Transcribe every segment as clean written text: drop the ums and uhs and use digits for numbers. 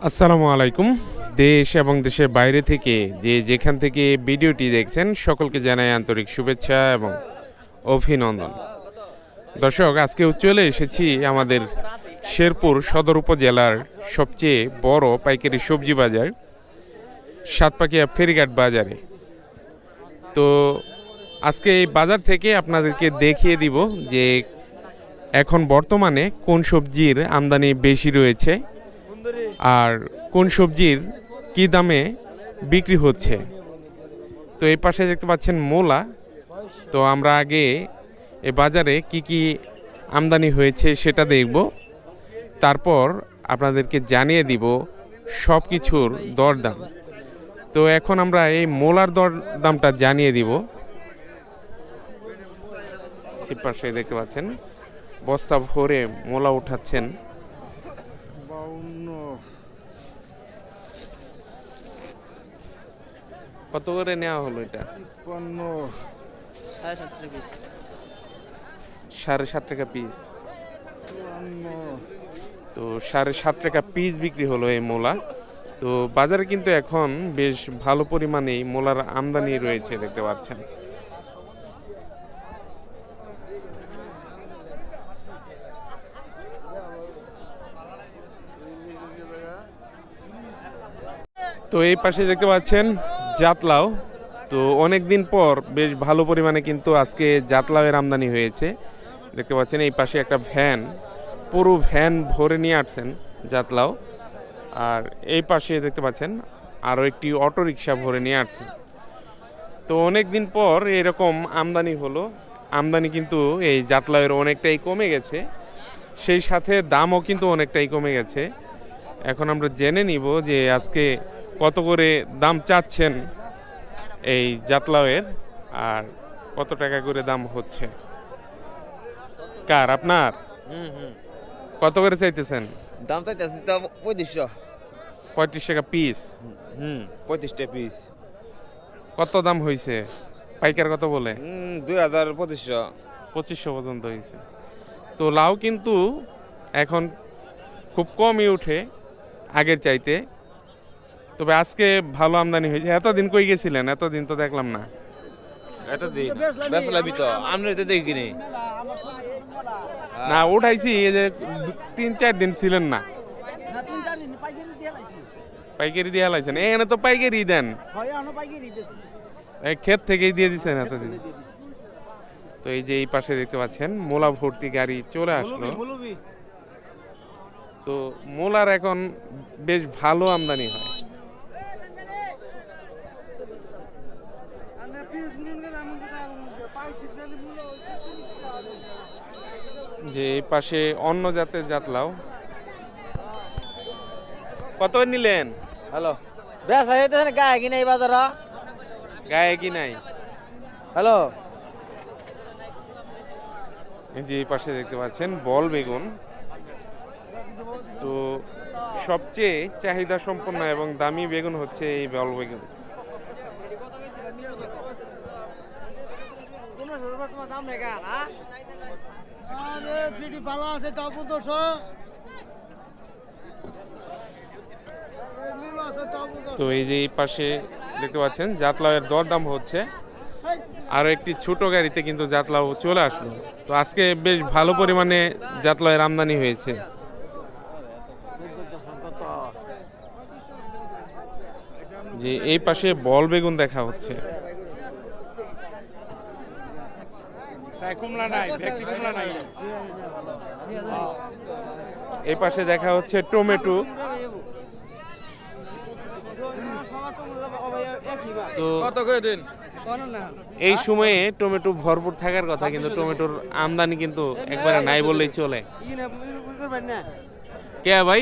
আসসালামু আলাইকুম। দেশ এবং দেশের বাইরে থেকে যে যেখান থেকে ভিডিওটি দেখছেন সকলকে জানাই আন্তরিক শুভেচ্ছা এবং অভিনন্দন। দর্শক, আজকে চলে এসেছি আমাদের শেরপুর সদর উপজেলার সবচেয়ে বড় পাইকারি সবজি বাজার সাতপাকিয়া ফেরিঘাট বাজারে। তো আজকে এই বাজার থেকে আপনাদেরকে দেখিয়ে দিব যে এখন বর্তমানে কোন সবজির আমদানি বেশি রয়েছে আর কোন সবজির কি দামে বিক্রি হচ্ছে। তো এই পাশে দেখতে পাচ্ছেন মূলা। তো আমরা আগে এই বাজারে কি কি আমদানি হয়েছে সেটা দেখব, তারপর আপনাদেরকে জানিয়ে দিব সব কিছুর দরদাম। তো এখন আমরা এই মূলার দরদামটা জানিয়ে দিব। এই পাশে দেখতে পাচ্ছেন বস্তা ভরে মূলা উঠাচ্ছেন। কত করে নেওয়া হলো এটা? 7.5 টাকা পিস। তো 7.5 টাকা পিস বিক্রি হলো এই মূলা। তো বাজারে কিন্তু এখন বেশ ভালো পরিমাণে মূলার আমদানি রয়েছে দেখতে পাচ্ছেন। তো এই পাশে দেখতে পাচ্ছেন জাতলাও। তো অনেক দিন পর বেশ ভালো পরিমাণে কিন্তু আজকে জাতলাওয়ের আমদানি হয়েছে দেখতে পাচ্ছেন। এই পাশে একটা ভ্যান, পুরো ভ্যান ভরে নিয়ে আসছেন জাতলাও। আর এই পাশে দেখতে পাচ্ছেন আরও একটি অটোরিকশা ভরে নিয়ে আসছেন। তো অনেক দিন পর এরকম আমদানি হলো। আমদানি কিন্তু এই জাতলাওয়ের অনেকটাই কমে গেছে, সেই সাথে দামও কিন্তু অনেকটাই কমে গেছে। এখন আমরা জেনে নিব যে আজকে কত করে দাম চাচ্ছেন এই জাতলাওয়ের আর কত টাকা করে দাম হচ্ছে। কার আপনার? কত করে চাইতেছেন? দাম চাইতেছি তো 3500। 35 টাকা পিস। 35 টাকা পিস। কত দাম হয়েছে? পাইকার কত বলে? 2500। 2500 পর্যন্ত হয়েছে। তো লাউ কিন্তু এখন খুব কমই উঠে আগের চাইতে, তবে আজকে ভালো আমদানি হয়েছে। এতদিন কই গেছিলেন? এতদিন তো দেখলাম না। এতদিন বেসলাবি তো আমরা তো দেখিনি না, উঠাইছি এই যে 3-4 দিন ছিলেন না। পাইকারি দিয়ে লাইছেন? এখানে তো পাইকারি দেন, ক্ষেত থেকেই দিয়ে দিচ্ছেন এতদিন। তো এই যে এই পাশে দেখতে পাচ্ছেন মোলা ভর্তি গাড়ি চলে আসলো। তো মোলার এখন বেশ ভালো আমদানি হয়। যে এই পাশে অন্য জাতের জাতলাও। কত নিলেন? হ্যালো বেস আইতে গায় কি নাই বাজার গায়ে কি নাই? হ্যালো এই যে এই পাশে দেখতে পাচ্ছেন বল বেগুন। তো সবচেয়ে চাহিদা সম্পন্ন এবং দামি বেগুন হচ্ছে এই বল বেগুন। তো এই যে এই পাশে দেখতে পাচ্ছেন জাতলাওয়ের দরদাম হচ্ছে। আরো একটি ছোট গাড়িতে কিন্তু জাতলাও চলে আসলো। তো আজকে বেশ ভালো পরিমাণে জাতলাওয়ের আমদানি হয়েছে। যে এই পাশে বল বেগুন দেখা হচ্ছে। এই পাশে দেখা হচ্ছে টমেটো। তো কত করে দিন? এই সময়ে টমেটো ভরপুর থাকার কথা, কিন্তু টমেটোর আমদানি কিন্তু একবারে নাই বললেই চলে। কে ভাই?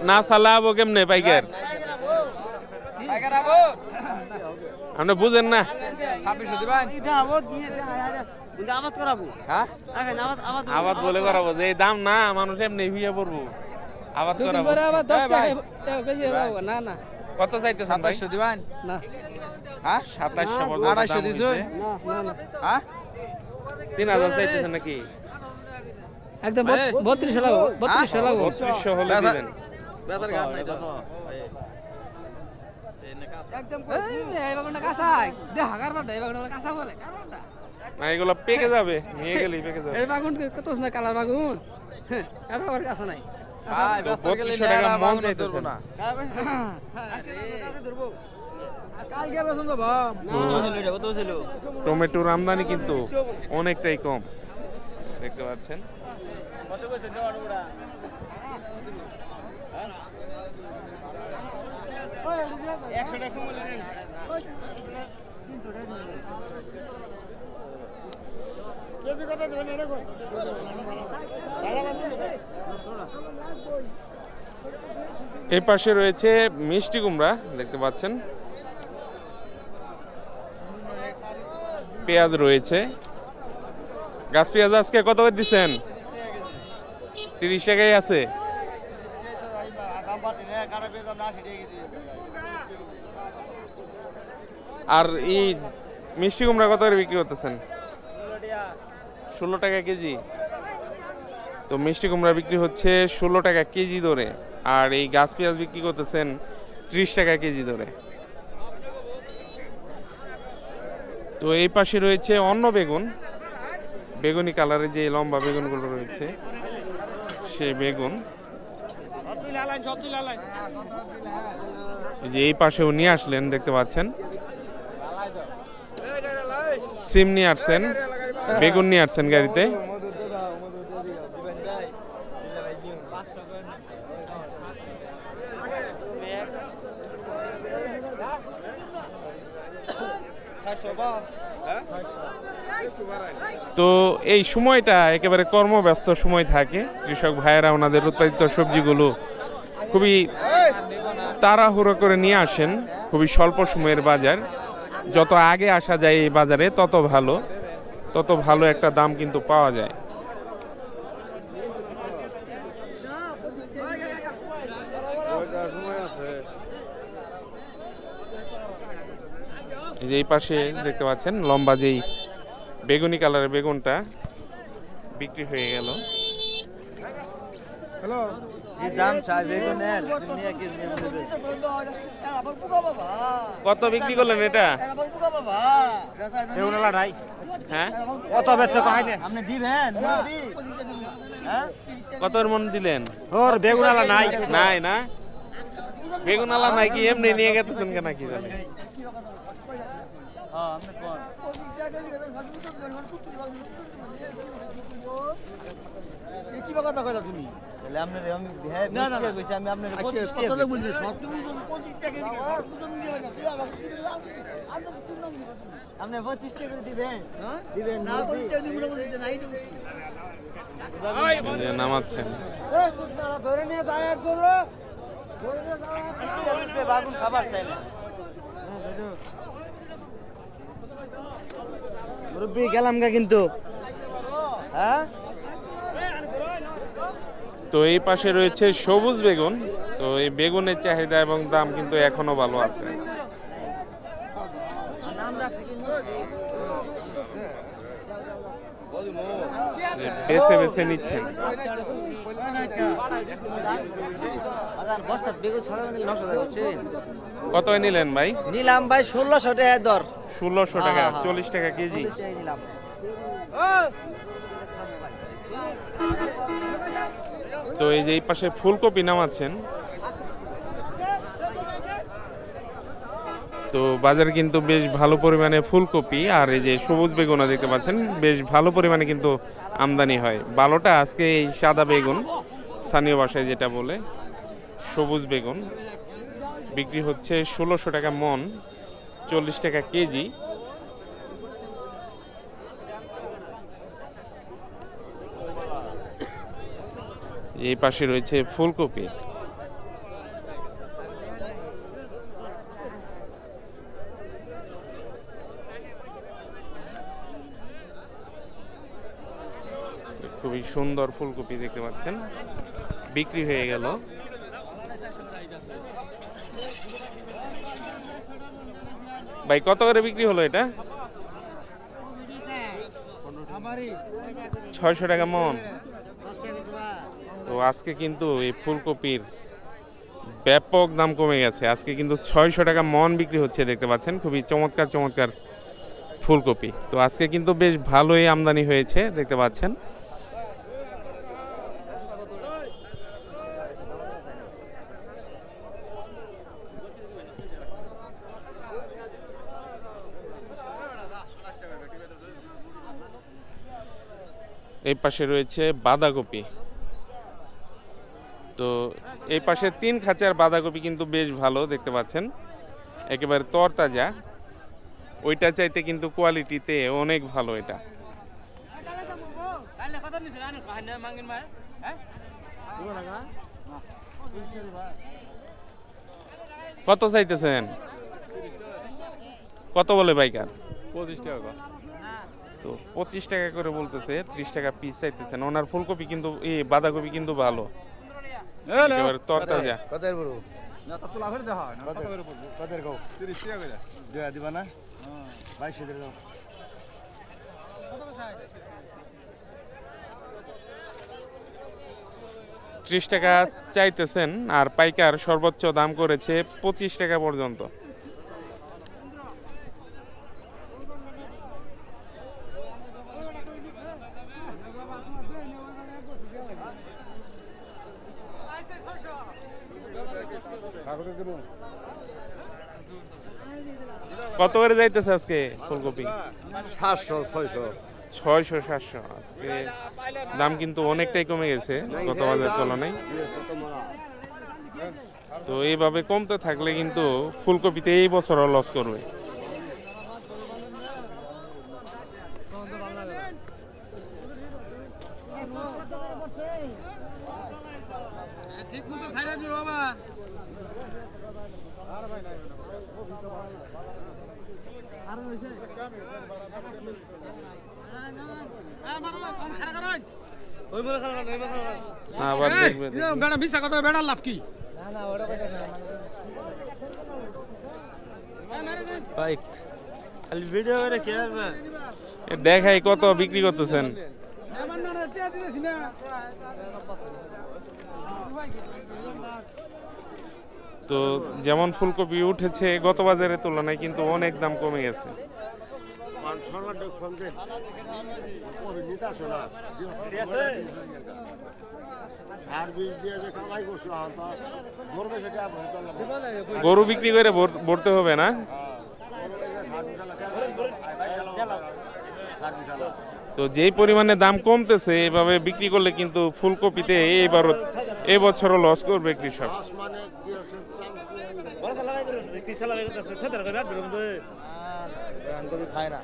না সালে আবো কেমনে পাইকার? আপনি বুঝেন না? আবাদ বলে করাবো যে এই দাম না, মানুষ এমনি হইয়া পড়বো। আবাদ করাবো। কত চাইতে? 2700 দিবেন না। হ্যাঁ 2700 বলতে 2800 দিছো? হ্যাঁ 3000 চাইতেছেন নাকি? একদম 32 লাগো 32 লাগো 3200 হলে দিবেন। এই বাগুনটা কাঁচা দেখ হাগার বাটা এই বাগুনটা কাঁচা বলে কারণটা না এগুলো পেকে যাবে, নিয়ে গেলেই পেকে যাবে। এই বাগুন কত না কালার বাগুন হ্যাঁ আর আবার কাঁচা নাই তো 3200 টাকা মন চাইতেছেন। কালকে বেতন তো বাপ কত ছিল টমেটোর আমদানি কিন্তু অনেকটাই কম দেখতে পাচ্ছেন। এই পাশে রয়েছে মিষ্টি কুমড়া দেখতে পাচ্ছেন, পেঁয়াজ রয়েছে। গাছ পেঁয়াজ আজকে কত করে দিচ্ছেন? 30 টাকাই আছে। আর এই মিষ্টি কুমড়া কত করে বিক্রি করতেছেন? 16 টাকা কেজি। তো মিষ্টি কুমড়া বিক্রি হচ্ছে 16 টাকা কেজি ধরে, আর এই গাছ পেঁয়াজ বিক্রি করতেছেন 30 টাকা কেজি ধরে। তো এই পাশে রয়েছে অন্য বেগুন, বেগুনি কালারের যে লম্বা বেগুনগুলো রয়েছে সেই বেগুন। এই যে এই পাশেও নিয়ে আসলেন দেখতে পাচ্ছেন, সিম নিয়ে আসছেন, বেগুন নিয়ে আসছেন গাড়িতে। তো এই সময়টা একেবারে কর্মব্যস্ত সময় থাকে, কৃষক ভাইয়েরা ওনাদের উৎপাদিত সবজিগুলো খুবই তাড়াহুড়ো করে নিয়ে আসেন। খুবই স্বল্প সময়ের বাজার, যত আগে আসা যায় এই বাজারে তত ভালো একটা দাম কিন্তু পাওয়া যায়। এই যে এই পাশে দেখতে পাচ্ছেন লম্বা যেই বেগুনি কালারের বেগুনটা বিক্রি হয়ে গেল। কত বিক্রি করলেন এটা? হ্যাঁ কত বেচছে কয় না আপনি দিবেন কতর মন দিলেন? ওর বেগুনালা নাই নাই না, বেগুনালা নাই কি এমনি নিয়ে গেতেছেন কেন কি জানি। কি কথা কইলা তুমি তাহলে আপনি আমি হ্যাঁ 20 টাকা কইছি আমি আপনার 25 টাকা কথা বলছি সব তুমি 25 টাকা দিকে সব বুঝন দিও না তুই আপনি 25 টাকা করে দিবেন হ্যাঁ দিবেন না 25 টাকা দিবেন বলতে নাই তো এই যে নামাচ্ছেন। এই তোরা ধরে নিয়ে যায় একজন ধরে নিয়ে যাও বাগুন খাবার চাই না মুরব্বি গেলাম গা কিন্তু হ্যাঁ। তো এই পাশে রয়েছে সবুজ বেগুন। তো এই বেগুনের চাহিদা এবং দাম কিন্তু এখনো ভালো আছে। বেছে বেছে নিচ্ছেন। কত নিলেন ভাই? নিলাম ভাই 1600 টাকা দর। 1600 টাকা, 40 টাকা কেজি। তো এই যে এই পাশে ফুলকপি নামাচ্ছেন। তো বাজারে কিন্তু বেশ ভালো পরিমাণে ফুলকপি আর এই যে সবুজ বেগুনও দেখতে পাচ্ছেন, বেশ ভালো পরিমাণে কিন্তু আমদানি হয়। ভালোটা আজকে এই সাদা বেগুন, স্থানীয় ভাষায় যেটা বলে সবুজ বেগুন, বিক্রি হচ্ছে 1600 টাকা মন, 40 টাকা কেজি। এই পাশে রয়েছে ফুলকপি। খুবই সুন্দর ফুলকপি দেখতে পাচ্ছেন, বিক্রি হয়ে গেল। ভাই কত করে বিক্রি হলো এটা? 600 টাকা মন। তো আজকে কিন্তু এই ফুলকপির ব্যাপক দাম কমে গেছে। আজকে কিন্তু 600 টাকা মন বিক্রি হচ্ছে, দেখতে পাচ্ছেন খুবই চমৎকার চমৎকার ফুলকপি। তো আজকে কিন্তু বেশ ভালোই আমদানি হয়েছে, দেখতে পাচ্ছেন। এই পাশে রয়েছে বাঁধাকপি। তো এই পাশে 3 খাঁচার বাঁধাকপি কিন্তু বেশ ভালো, দেখতে পাচ্ছেন একেবারে তরতাজা। ওইটা চাইতে কিন্তু কোয়ালিটিতে অনেক ভালো এটা। কত চাইতেছেন? কত বলে পাইকার? 25 টাকা। তো 25 টাকা করে বলতেছে, 30 টাকা পিস চাইতেছেন। ওনার ফুলকপি কিন্তু এই বাঁধাকপি কিন্তু ভালো, একেবারে তরতাজা। কতের বড় না তো লাভের দেখা হয় না, কত করে পড়বে? কতের কও 30 টাকা করে। দেয়া দিবা না? 22 দিয়ে দাও। 30 টাকা চাইতেছেন, আর পাইকার সর্বোচ্চ দাম করেছে 25 টাকা পর্যন্ত। কত করে যাইতেছে আজকে ফুলকপি? 700 600 600 700। আজকে দাম কিন্তু অনেকটাই কমে গেছে গত বাজারের তুলনায়। তো এইভাবে কমতে থাকলে কিন্তু ফুলকপিতে এই বছরও লস করবে। ঠিক মতো ছাইরা দিও বাবা। আবার দেখবে বেড়া মিশা কথা বেড়ার লাভ কি? ভাই খালি ভিডিও করে কে আসবে? দেখাই কত বিক্রি করতেছেন। তো যেমন ফুলকপি উঠেছে গত বাজারের তুলনায় কিন্তু অনেক দাম কমে গেছে। গরু বিক্রি করে ভরতে হবে না? তো যেই পরিমাণে দাম কমতেছে এভাবে বিক্রি করলে কিন্তু ফুলকপিতে এই বছরও লস করবে কৃষক। খায় না।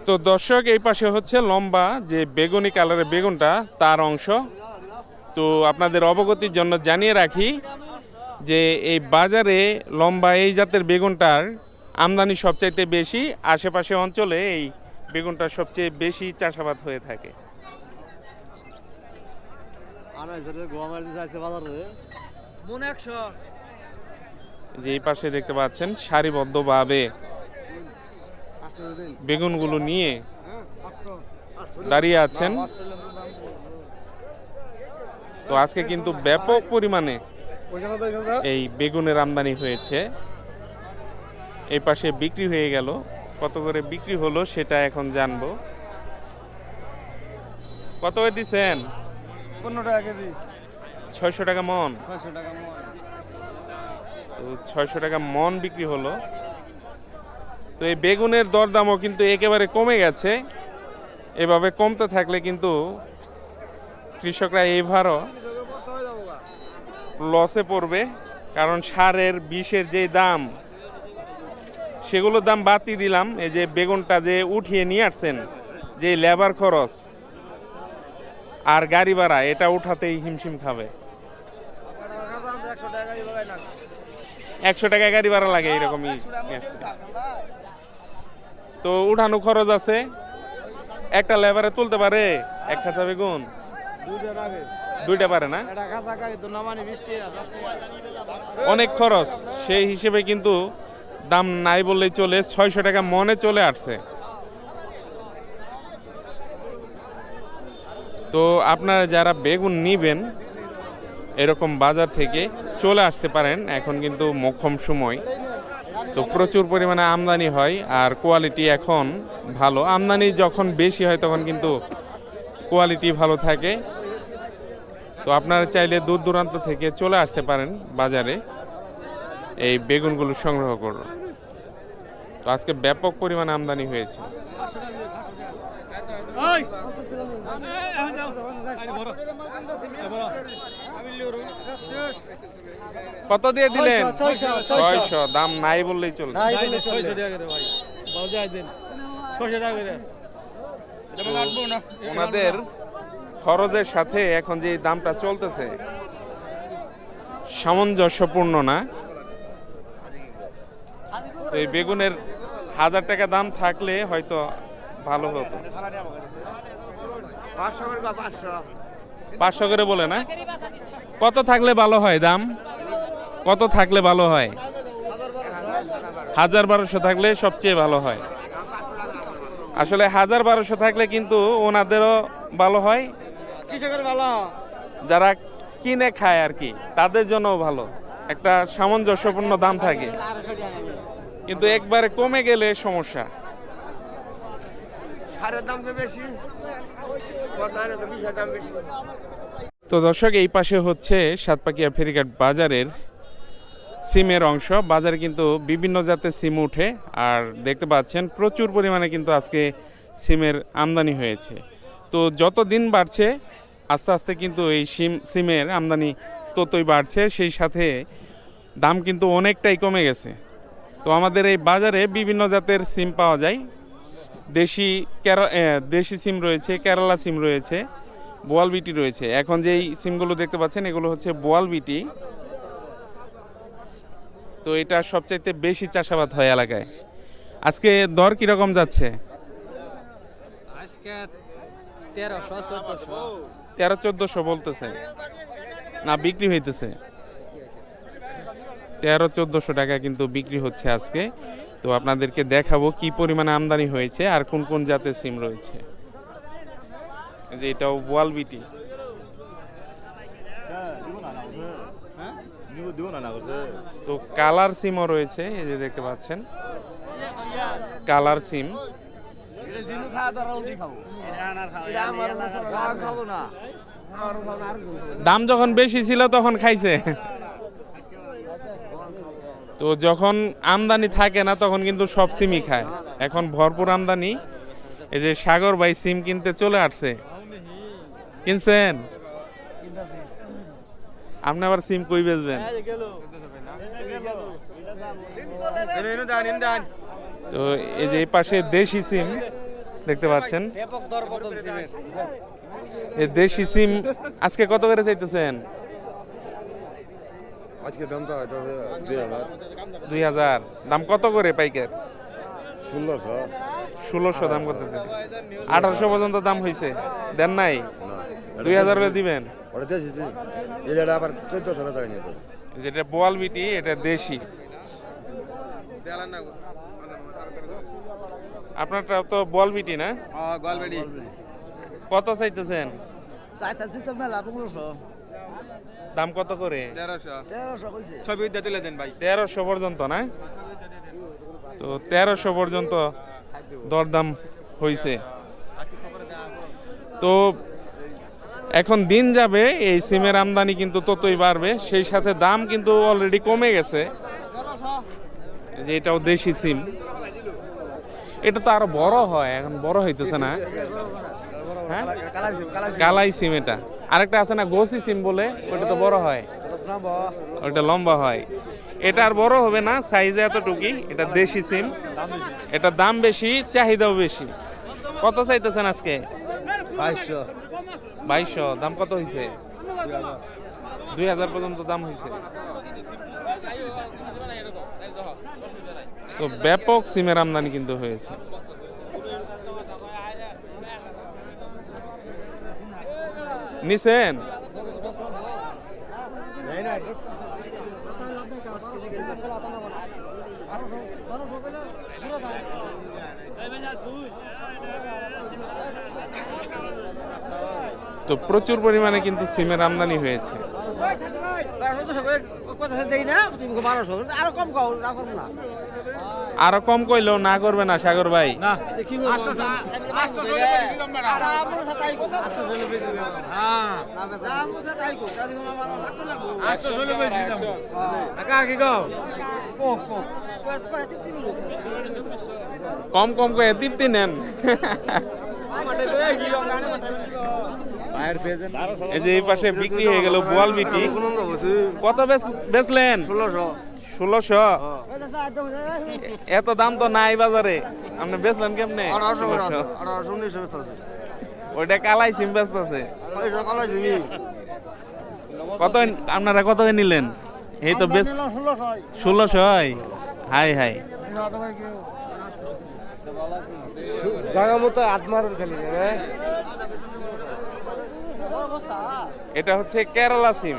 তো দর্শক, এই পাশে হচ্ছে লম্বা যে বেগুনি কালারের বেগুনটা, তার অংশ। তো আপনাদের অবগতির জন্য জানিয়ে রাখি যে এই বাজারে লম্বা এই জাতের বেগুনটার আমদানি সবচাইতে বেশি। আশেপাশে অঞ্চলে এই বেগুনটা সবচেয়ে বেশি চাষাবাদ হয়ে থাকে। যে এই পাশে দেখতে পাচ্ছেন সারিবদ্ধভাবে বেগুনগুলো নিয়ে দাঁড়িয়ে আছেন। তো আজকে কিন্তু ব্যাপক পরিমাণে এই বেগুনের আমদানি হয়েছে। এই পাশে বিক্রি হয়ে গেল, কত করে বিক্রি হলো সেটা এখন জানবো। কত করে দিচ্ছেন? 15 টাকা কেজি। 600 টাকা মন। 600 টাকা মন। তো 600 টাকা মন বিক্রি হলো। তো এই বেগুনের দরদামও কিন্তু একেবারে কমে গেছে। এভাবে কমতে থাকলে কিন্তু কৃষকরা এবারও লসে পড়বে, কারণ সারের বিষের যে দাম সেগুলোর দাম বাড়তি দিলাম। এই যে বেগুনটা যে উঠিয়ে নিয়ে আসছেন, যে লেবার খরচ আর গাড়ি ভাড়া, এটা উঠাতেই হিমশিম খাবে। 100 টাকা গাড়ি ভাড়া লাগে এরকমই। তো উঠানো খরচ আছে। একটা লেবারে তুলতে পারে এক খাঁচা বেগুন? দুইটা পারে না, অনেক খরচ। সেই হিসেবে কিন্তু দাম নাই বললেই চলে, 600 টাকা মনে চলে আসছে। তো আপনারা যারা বেগুন নিবেন এরকম বাজার থেকে চলে আসতে পারেন, এখন কিন্তু মোক্ষম সময়। তো প্রচুর পরিমাণে আমদানি হয় আর কোয়ালিটি এখন ভালো। আমদানি যখন বেশি হয় তখন কিন্তু কোয়ালিটি ভালো থাকে। তো আপনারা চাইলে দূর দূরান্ত থেকে চলে আসতে পারেন বাজারে এই বেগুনগুলো সংগ্রহ করুন। তো আজকে ব্যাপক পরিমাণে আমদানি হয়েছে। কত দিয়ে দিলেন? 600। দাম নাই বললেই চলবে। ওনাদের খরচের সাথে এখন যে দামটা চলতেছে সামঞ্জস্যপূর্ণ না। তো এই বেগুনের 1000 টাকা দাম থাকলে হয়তো ভালো হতো। 500 করে বলে না? কত থাকলে ভালো হয় দাম? কত থাকলে ভালো হয়? 1000-1200 থাকলে সবচেয়ে ভালো হয়। আসলে 1000-1200 থাকলে কিন্তু ওনাদেরও ভালো হয়, কৃষকের ভালো, যারা কিনে খায় আর কি তাদের জন্য ভালো, একটা সামঞ্জস্যপূর্ণ দাম থাকে। কিন্তু একবারে কমে গেলে সমস্যা। সারের দাম তো বেশি, দাম বেশি। তো দর্শক, এই পাশে হচ্ছে সাতপাকিয়া ফেরিঘাট বাজারের সিমের অংশ। বাজারে কিন্তু বিভিন্ন জাতের সিম উঠে, আর দেখতে পাচ্ছেন প্রচুর পরিমাণে কিন্তু আজকে সিমের আমদানি হয়েছে। তো যত দিন বাড়ছে আস্তে আস্তে কিন্তু এই সিমের আমদানি ততই বাড়ছে, সেই সাথে দাম কিন্তু অনেকটাই কমে গেছে। তো আমাদের এই বাজারে বিভিন্ন জাতের সিম পাওয়া যায়। দেশি সিম রয়েছে, কেরালা সিম রয়েছে, বোয়াল বিটি রয়েছে। এখন যেই সিমগুলো দেখতে পাচ্ছেন এগুলো হচ্ছে বোয়াল বিটি। তো এটা সবচাইতে বেশি চাষাবাদ হয় এলাকায়। আজকে দর কিরকম যাচ্ছে? আজকে 1300-1400 1300-1400 বলতেছে না, বিক্রি হইতেছে 1300-1400 টাকা কিন্তু বিক্রি হচ্ছে আজকে। তো আপনাদেরকে দেখাবো কি পরিমাণে আমদানি হয়েছে আর কোন কোন জাতের সিম রয়েছে। যে এটাও বোয়াল বিটি। তো কালার সিমও রয়েছে, এই যে দেখতে পাচ্ছেন কালার সিম। দাম যখন বেশি ছিল তখন খাইছে, তো যখন আমদানি থাকে না তখন কিন্তু সব সিমই খায়। এখন ভরপুর আমদানি। এই যে সাগর ভাই সিম কিনতে চলে আসছে। কিনছেন? আপনি আবার সিম কই বেচবেন? তো এই যে এই পাশে দেশি সিম দেখতে পাচ্ছেন। এই দেশি সিম আজকে কত করে চাইতেছেন? আজকে দামটা 2000। দাম কত করে পাইকার? 1600 দাম করতেছে। 1800 পর্যন্ত দাম হয়েছে, দেন নাই? 2000 করে দিবেন। ওটা দেশি এটা আবার 1400 টাকা নিয়ে যাবে। যেটা বোয়াল বিটি এটা দেশি। আপনারটা তো বোয়াল বিটি না? কত চাইতেছেন? চাইতাছি তো মেলা 1500। দাম কত করে? 1300 কইছে। ছবি তুলে দেন ভাই। 1300 পর্যন্ত না? তো 1300 পর্যন্ত দরদাম হয়েছে। তো এখন দিন যাবে এই সিমের আমদানি কিন্তু ততই বাড়বে, সেই সাথে দাম কিন্তু অলরেডি কমে গেছে। যে এটাও দেশি সিম, এটা তো আরো বড় হয়, এখন বড় হইতেছে না। হ্যাঁ, কালাই সিম। এটা আরেকটা আছে না গোসি সিম বলে, ওটা তো বড় হয়, ওটা লম্বা হয়। এটা আর বড় হবে না, সাইজে এতটুকুই। এটা দেশি সিম, এটা দাম বেশি, চাহিদাও বেশি। কত চাইতেছেন আজকে? 2200। দাম কত হয়েছে? 2000 পর্যন্ত দাম হয়েছে। তো ব্যাপক সিমের আমদানি কিন্তু হয়েছে। নিছেন? তো প্রচুর পরিমাণে কিন্তু সিমের আমদানি হয়েছে। আরো কম খাও না করবো না আরো কম কইলেও না করবে না সাগর ভাই। কম কম করে তৃপ্তি নেন। এই যে এই পাশে বিক্রি হয়ে গেল বোয়াল বিটি। কত বেচলেন? 1600। এত দাম তো নাই বাজারে, আপনি বেচলেন কেমনে? ওইটা কালাই সিম বেচতেছে। কত আপনারা কত নিলেন? এই তো বেশ 1600। হাই হাই, জায়গা মতো আত্মার খালি এটা হচ্ছে কেরালা সিম।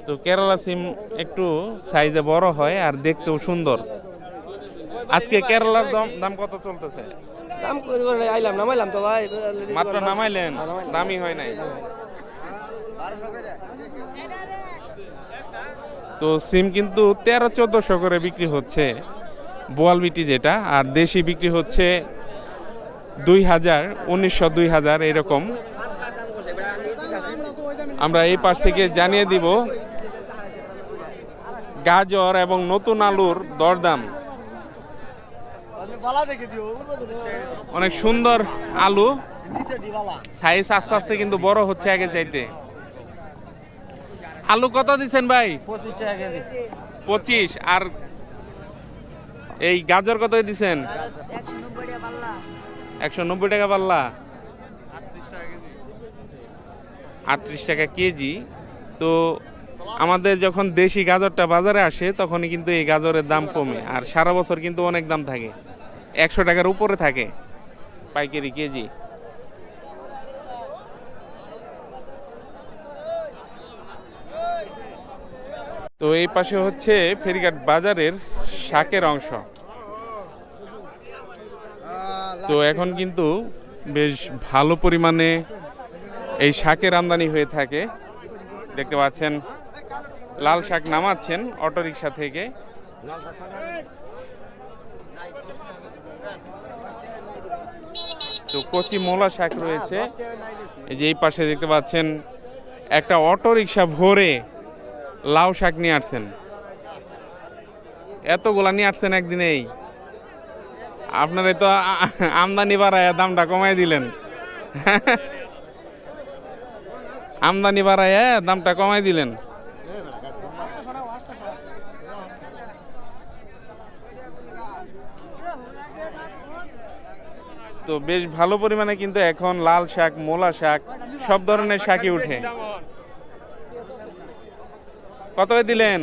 তো কেরালা সিম একটু সাইজে বড় হয় আর দেখতেও সুন্দর। আজকে কেরালার দাম কত চলতেছে? দাম করে আইলাম নামাইলাম তো ভাই, মাত্র নামাইলেন, দামই হয় নাই। তো সিম কিন্তু 1300-1400 করে বিক্রি হচ্ছে বোয়াল বিটি যেটা, আর দেশি বিক্রি হচ্ছে 2000, 1900, 2000 এরকম। আমরা এই পাশ থেকে জানিয়ে দিব গাজর এবং নতুন আলুর দরদাম। অনেক সুন্দর আলু, সাইজ আস্তে আস্তে কিন্তু বড় হচ্ছে আগে চাইতে। আলু কত দিচ্ছেন ভাই? 25 টাকা কেজি। 25। আর এই গাজর কত দিচ্ছেন? 190 টাকা পাল্লা। 190 টাকা পাল্লা, 38 টাকা কেজি। তো আমাদের যখন দেশি গাজরটা বাজারে আসে তখনই কিন্তু এই গাজরের দাম কমে, আর সারা বছর কিন্তু অনেক দাম থাকে, 100 টাকার উপরে থাকে পাইকারি কেজি। তো এই পাশে হচ্ছে ফেরিঘাট বাজারের শাকের অংশ। তো এখন কিন্তু বেশ ভালো পরিমাণে এই শাকের আমদানি হয়ে থাকে। দেখতে পাচ্ছেন লাল শাক নামাচ্ছেন অটোরিকশা থেকে। তো কচি মোলা শাক রয়েছে। এই যে এই পাশে দেখতে পাচ্ছেন একটা অটোরিকশা ভরে লাউ শাক নিয়ে আসছেন। এতগুলা নিয়ে আসছেন একদিনেই? আপনারা তো আমদানি বাড়ায় দামটা কমাই দিলেন। আমদানি বাড়ায় দামটা কমাই দিলেন। তো বেশ ভালো পরিমাণে কিন্তু এখন লাল শাক, মোলা শাক, সব ধরনের শাকই উঠে। কত দিলেন?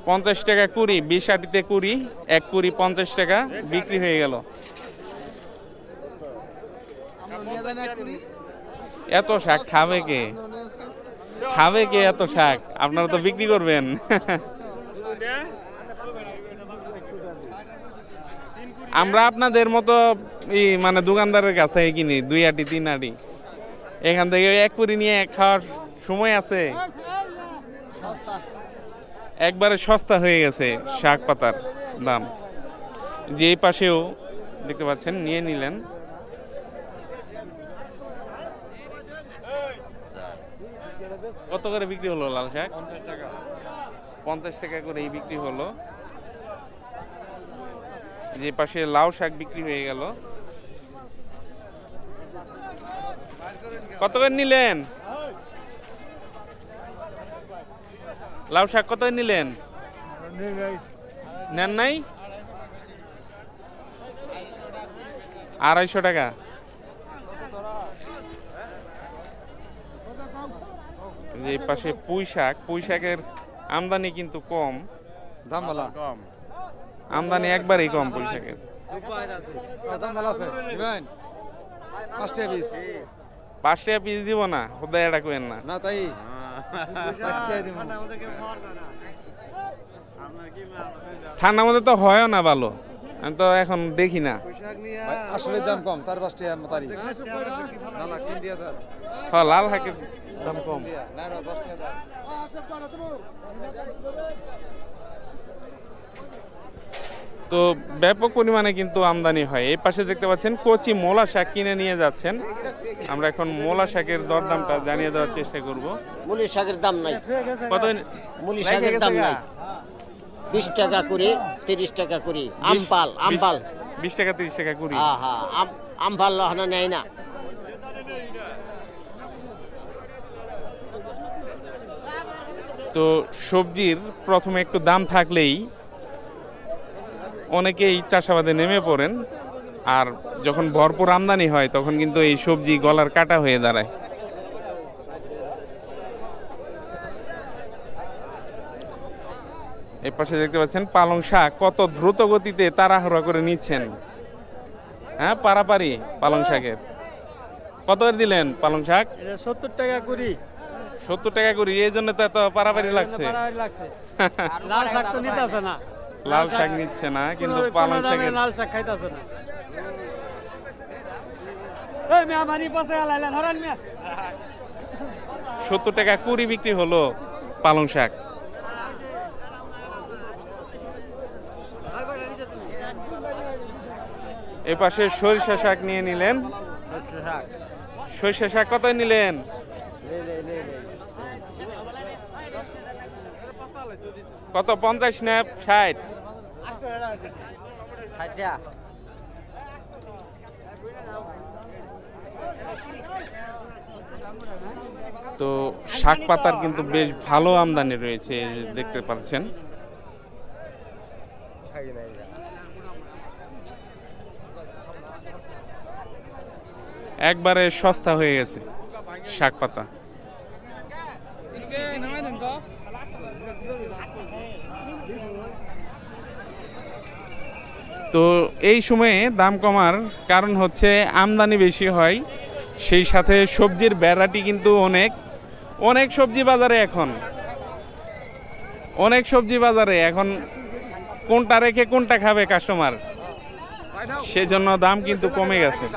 50 টাকা কুড়ি। 20 আটিতে কুড়ি, 1 কুড়ি 50 টাকা বিক্রি হয়ে গেল। এত শাক খাবে কে? খাবে কে এত শাক? আপনারা তো বিক্রি করবেন। আমরা আপনাদের মতো মানে দোকানদারের কাছে কিনি 2 আটি 3 আটি। এখান থেকে 1 কুড়ি নিয়ে খাওয়ার সময় আছে? একবারে সস্তা হয়ে গেছে শাক পাতার দাম। যে এই পাশেও দেখতে পাচ্ছেন নিয়ে নিলেন। কত করে বিক্রি হলো লাল শাক? 50 টাকা করে এই বিক্রি হলো। যে পাশে লাউ শাক বিক্রি হয়ে গেল। কত করে নিলেন? লাউ শাক কত নিলেন? নেন নাই? 250 টাকা। এই পাশে পুঁই শাক, পুঁই শাকের আমদানি কিন্তু কম। দাম ভালো কম, আমদানি একবারেই কম পুঁই শাকের। দাম ভালো আছে। দিবেন 5 টাকা পিস? 5 টাকা পিস দিব না, খোদাই এটা কইেন না। না তাই ঠান্ডার মধ্যে তো হয়ও না ভালো, আমি তো এখন দেখি না। আসলে দাম কম 4-5 টাকা তারি না না 3 টাকা দাম হ্যাঁ, লাল শাকের দাম কম। না না 10 টাকা দাম। তো ব্যাপক পরিমাণে কিন্তু আমদানি হয়। এই পাশে দেখতে পাচ্ছেন কচি মোলা শাক কিনে নিয়ে যাচ্ছেন। আমরা এখন মোলা শাকের দরদামটা জানিয়ে দেওয়ার চেষ্টা করব। মুলি শাকের দাম নাই, কত? মুলি শাকের দাম নাই। 20 টাকা করে, 30 টাকা করে। আমপাল, আমপাল 20 টাকা 30 টাকা কুড়ি। হ্যাঁ হ্যাঁ, আমপাল লহনা নেয় না। তো সবজির প্রথমে একটু দাম থাকলেই অনেকেই চাষাবাদে নেমে পড়েন, আর যখন ভরপুর আমদানি হয় তখন কিন্তু এই সবজি গলার কাটা হয়ে দাঁড়ায়। এই পাশে দেখতে পাচ্ছেন পালং শাক কত দ্রুত গতিতে তাড়াহুড়া করে নিচ্ছেন। হ্যাঁ, পারাপারি পালং শাকের কত করে দিলেন পালং শাক? 70 টাকা করে। 70 টাকা করি, এই জন্য তো এত পারাপারি লাগছে। লাল শাক তো নিতে আছে না, লাল শাক নিচ্ছে না, কিন্তু পালং শাকের লাল শাক খাইতেছে না। এই মিয়া মানি পাশে আলাইলা ধরেন মিয়া। 70 টাকা কুড়ি বিক্রি হলো পালং শাক। এ পাশে সরিষা শাক নিয়ে নিলেন। সরিষা শাক কত নিলেন? কত, 50 না 60? তো শাক পাতার কিন্তু বেশ ভালো আমদানি রয়েছে, এই যে দেখতে পাচ্ছেন। একবারে সস্তা হয়ে গেছে শাক পাতা। তো এই সময়ে দাম কমার কারণ হচ্ছে আমদানি বেশি হয়, সেই সাথে সবজির ভ্যারাইটি কিন্তু অনেক সবজি বাজারে এখন কোনটা রেখে কোনটা খাবে কাস্টমার, সেজন্য দাম কিন্তু কমে গেছে।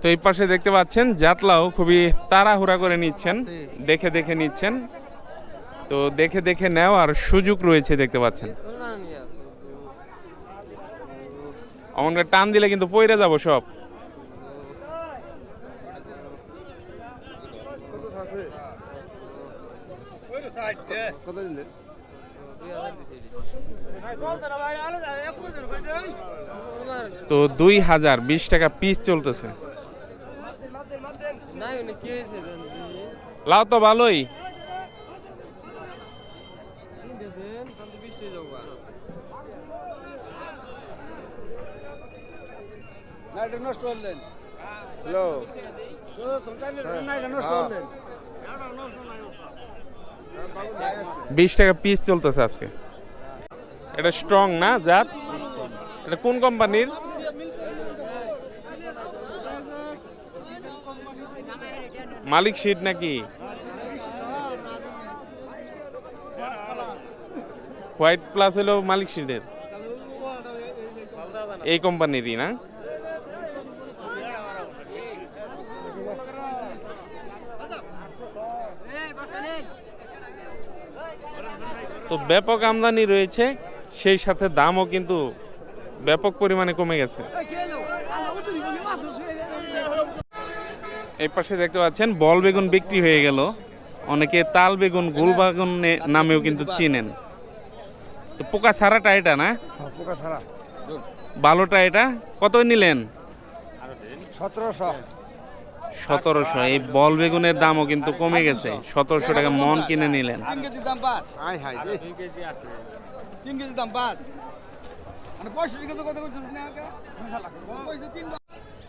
তো এই পাশে দেখতে পাচ্ছেন জাতলাও খুবই তাড়াহুড়া করে নিচ্ছেন, দেখে দেখে নিচ্ছেন। তো দেখে দেখে নেওয়ার সুযোগ রয়েছে, দেখতে পাচ্ছেন। অমন করে টান দিলে কিন্তু পইরে যাব সব। কত দিলেন? তো 2020 টাকা পিস চলতেছে। লাউ তো ভালোই। হ্যালো, 20 টাকা পিস চলতেছে আজকে। এটা স্ট্রং না জাত? এটা কোন কোম্পানির? মালিক সিড নাকি? হোয়াইট প্লাস হলো মালিক সিডের, এই কোম্পানিরই না? তো ব্যাপক আমদানি রয়েছে, সেই সাথে দামও কিন্তু ব্যাপক পরিমাণে কমে গেছে। এই পাশে দেখতে পাচ্ছেন বল বেগুন বিক্রি হয়ে গেল। অনেকে তাল বেগুন, গোল বেগুন নামেও কিন্তু চিনেন। তো পোকা ছাড়াটা এটা না? পোকা ছাড়া ভালোটা এটা কত নিলেন? 1700। এই বল বেগুনের দামও কিন্তু কমে গেছে, 1700 টাকা মন কিনে নিলেন। 3 কেজি দাম বাদ। আয় হাই রে 3 কেজি দাম বাদ। মানে 65 টাকা কত করছিস না আগে?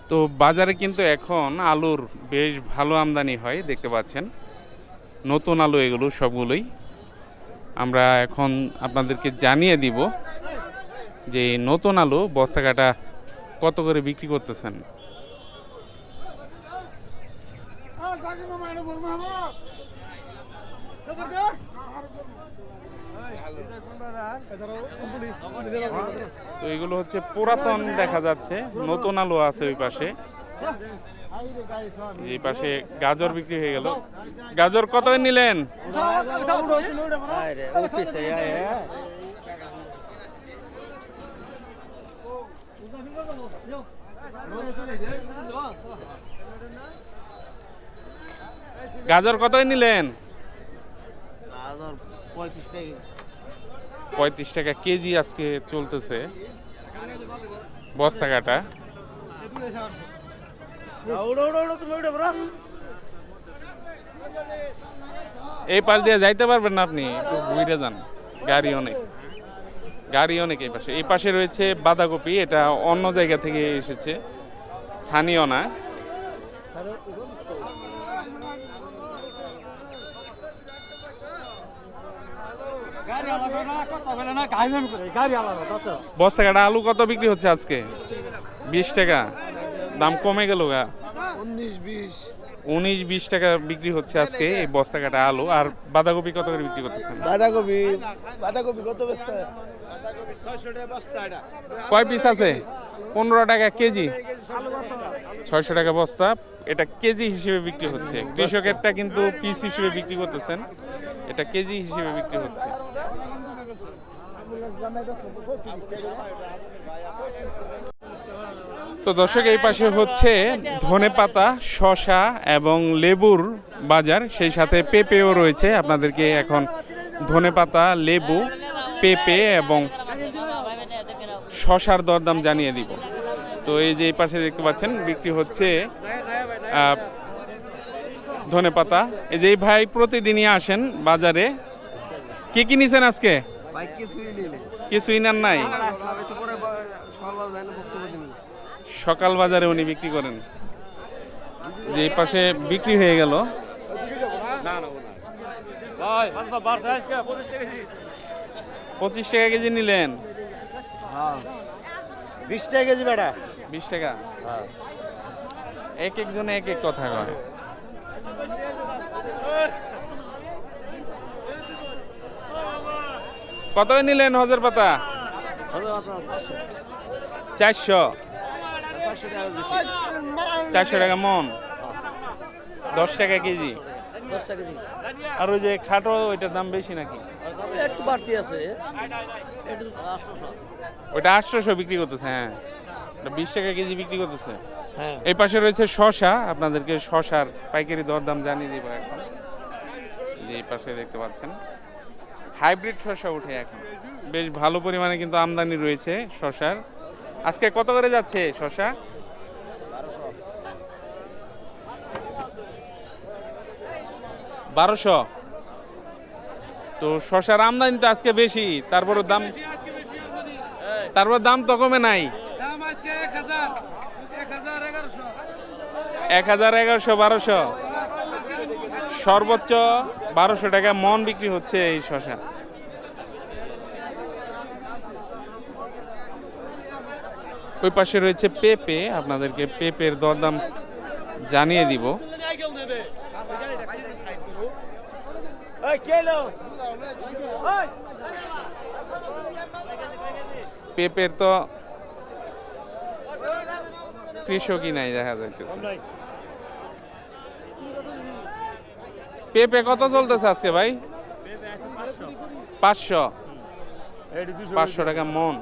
তো বাজারে কিন্তু এখন আলুর বেশ ভালো আমদানি হয়, দেখতে পাচ্ছেন নতুন আলু এগুলো সবগুলোই। আমরা এখন আপনাদেরকে জানিয়ে দিব যে নতুন আলু বস্তা কাটা কত করে বিক্রি করতেছেন। তো এগুলো হচ্ছে পুরাতন দেখা যাচ্ছে, নতুন আলু আছে ওই পাশে। এই পাশে গাজর বিক্রি হয়ে গেল। গাজর কত নিলেন? গাজর কত নিলেন? 35 টাকা কেজি আজকে চলতেছে বস্তা কাটা। এই পাশ দিয়ে যাইতে পারবেন না আপনি, একটু ঘুরে যান, গাড়ি অনেক এই পাশে। এই পাশে রয়েছে বাঁধাকপি, এটা অন্য জায়গা থেকে এসেছে, স্থানীয় না। বস্তা কাটা আলু কত বিক্রি হচ্ছে আজকে? 20 টাকা। দাম কমে গেল গা, 19-20 টাকা বিক্রি হচ্ছে আজকে এই বস্তা কাটা আলু। আর বাঁধাকপি কত করে বিক্রি করতেছেন? বাঁধাকপি কত ব্যস্ত? কয় পিস আছে? 15 টাকা কেজি, 600 টাকা বস্তা। এটা কেজি হিসেবে বিক্রি হচ্ছে, কৃষকেরটা কিন্তু পিস হিসেবে বিক্রি করতেছেন, এটা কেজি হিসেবে বিক্রি হচ্ছে। তো দর্শক, এই পাশে হচ্ছে ধনেপাতা, শসা এবং লেবুর বাজার, সেই সাথে পেঁপেও রয়েছে। আপনাদেরকে এখন ধনেপাতা, লেবু, পেঁপে এবং শসার দরদাম জানিয়ে দিব। তো এই যে এই পাশে দেখতে পাচ্ছেন বিক্রি হচ্ছে ধনেপাতা। এই যে এই ভাই প্রতিদিনই আসেন বাজারে। কি কি নিছেন আজকে? কিছুই নেন নাই? সকাল বাজারে উনি বিক্রি করেন। যে এই পাশে বিক্রি হয়ে গেল। 25 টাকা কেজি নিলেন? 20 টাকা কেজি বেটা। 20 টাকা। এক একজনে এক এক কথা কয়। কত নিলেন হজের পাতা? 400 টাকা মন, 10 টাকা কেজি। 10 টাকা কেজি। আর ওই যে খাটো, ওইটার দাম বেশি নাকি? একটু বাড়তি আছে, ওইটা 800 বিক্রি করতেছে। হ্যাঁ, 20 টাকা কেজি বিক্রি করতেছে। হ্যাঁ। এই পাশে রয়েছে শসা, আপনাদেরকে শসার পাইকারি দরদাম জানিয়ে দিব এখন। এই পাশে দেখতে পাচ্ছেন হাইব্রিড শসা উঠে এখন, বেশ ভালো পরিমাণে কিন্তু আমদানি রয়েছে শসার। আজকে কত করে যাচ্ছে শসা? 1200। তো শসার আমদানি তো আজকে বেশি, তারপর দাম তো কমে নাই। 1100, 1200, সর্বোচ্চ 1200 টাকা মন বিক্রি হচ্ছে এই শসা। ওই পাশে রয়েছে পেঁপে, আপনাদেরকে পেঁপের দরদাম জানিয়ে দিব। পেঁপের তো কৃষকই নাই দেখা যাইতেছে। পেঁপে কত চলতেছে আজকে ভাই? 500 টাকা মন।